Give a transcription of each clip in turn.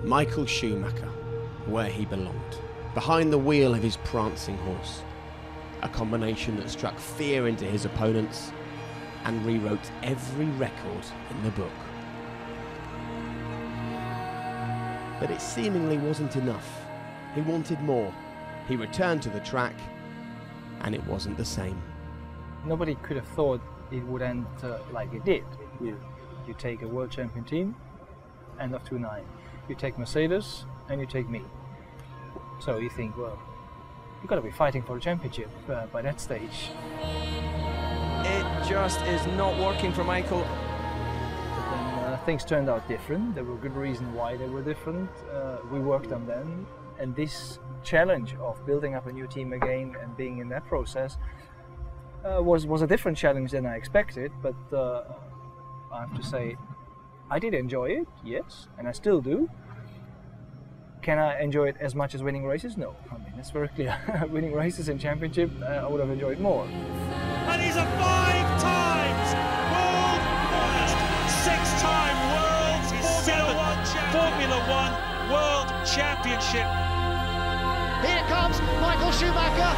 Michael Schumacher, where he belonged, behind the wheel of his prancing horse. A combination that struck fear into his opponents and rewrote every record in the book. But it seemingly wasn't enough. He wanted more. He returned to the track, and it wasn't the same. Nobody could have thought it would end like it did. Yeah. You take a world champion team, end of 2-9. You take Mercedes, and you take me. So you think, well, you've got to be fighting for a championship by that stage. It just is not working for Michael. But then things turned out different. There were good reasons why they were different. We worked on them. And this challenge of building up a new team again and being in that process was a different challenge than I expected. But I have to say, I did enjoy it, yes, and I still do. Can I enjoy it as much as winning races? No. I mean, it's very clear. Winning races and championship, I would have enjoyed more. And he's a 5 times world first, 6-time world, Formula One World Championship. Here comes Michael Schumacher.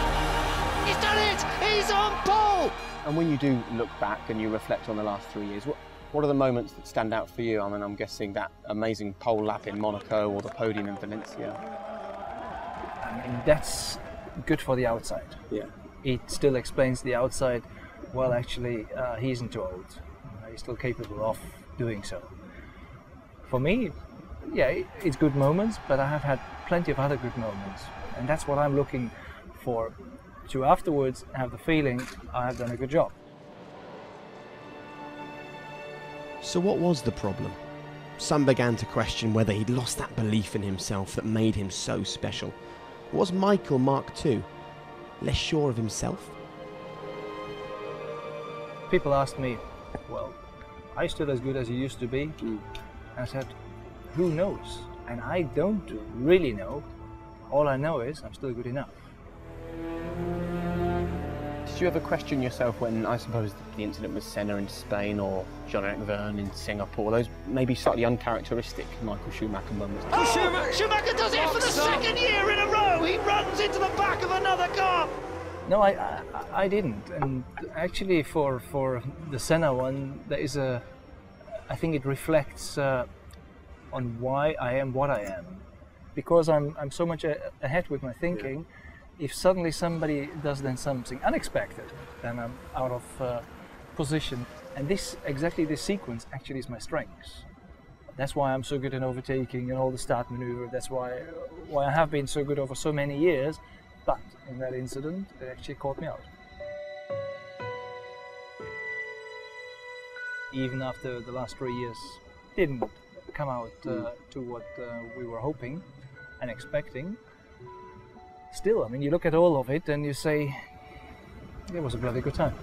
He's done it! He's on pole! And when you do look back and you reflect on the last 3 years, what are the moments that stand out for you? I mean, I'm guessing that amazing pole lap in Monaco or the podium in Valencia. I mean, that's good for the outside. Yeah. It still explains the outside. Well, actually, he isn't too old. He's still capable of doing so. For me, yeah, it's good moments, but I have had plenty of other good moments. And that's what I'm looking for, to afterwards have the feeling I have done a good job. So what was the problem? Some began to question whether he'd lost that belief in himself that made him so special. Was Michael Mark II less sure of himself? People asked me, well, are you still as good as you used to be? I said, who knows? And I don't really know. All I know is I'm still good enough. Did you ever question yourself when, I suppose, the incident with Senna in Spain or Jean-Eric Vergne in Singapore, those maybe slightly uncharacteristic Michael Schumacher moments? Oh, Schumacher does it for the second year in a row! He runs into the back of another car! No, I didn't. And actually for the Senna one, there is I think it reflects on why I am what I am. Because I'm so much ahead with my thinking, if suddenly somebody does then something unexpected, then I'm out of position. And exactly this sequence actually is my strengths. That's why I'm so good in overtaking and all the start maneuver. That's why I have been so good over so many years. But in that incident, it actually caught me out. Even after the last 3 years didn't come out to what we were hoping and expecting, still, I mean, you look at all of it and you say, it was a bloody good time.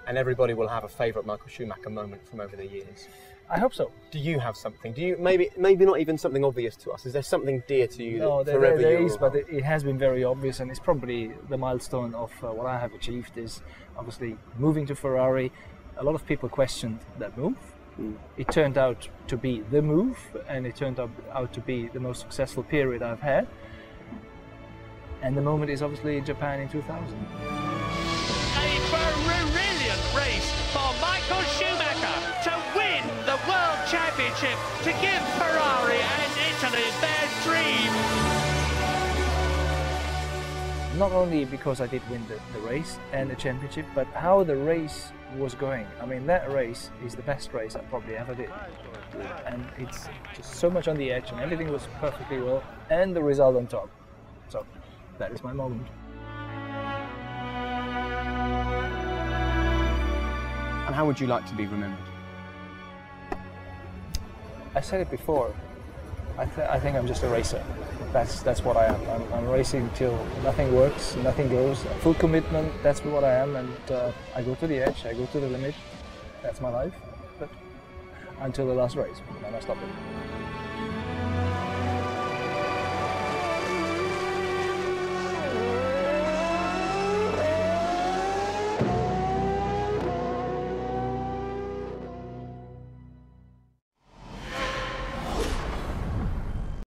And everybody will have a favourite Michael Schumacher moment from over the years. I hope so. Do you have something? Do you maybe not even something obvious to us? Is there something dear to you? No, that forever there is, but it has been very obvious, and it's probably the milestone of what I have achieved is obviously moving to Ferrari. A lot of people questioned that move. It turned out to be the move, and it turned out to be the most successful period I've had. And the moment is obviously Japan in 2000. A brilliant race for Michael Schumacher to win the World Championship, to give Ferrari and Italy their dream. Not only because I did win the race and the championship, but how the race was going. I mean, that race is the best race I probably ever did. And it's just so much on the edge, and everything was perfectly well, and the result on top. So that is my moment. And how would you like to be remembered? I said it before. I think I'm just a racer. That's what I am. I'm racing till nothing works, nothing goes. Full commitment. That's what I am, and I go to the edge. I go to the limit. That's my life. But until the last race, then I stop it.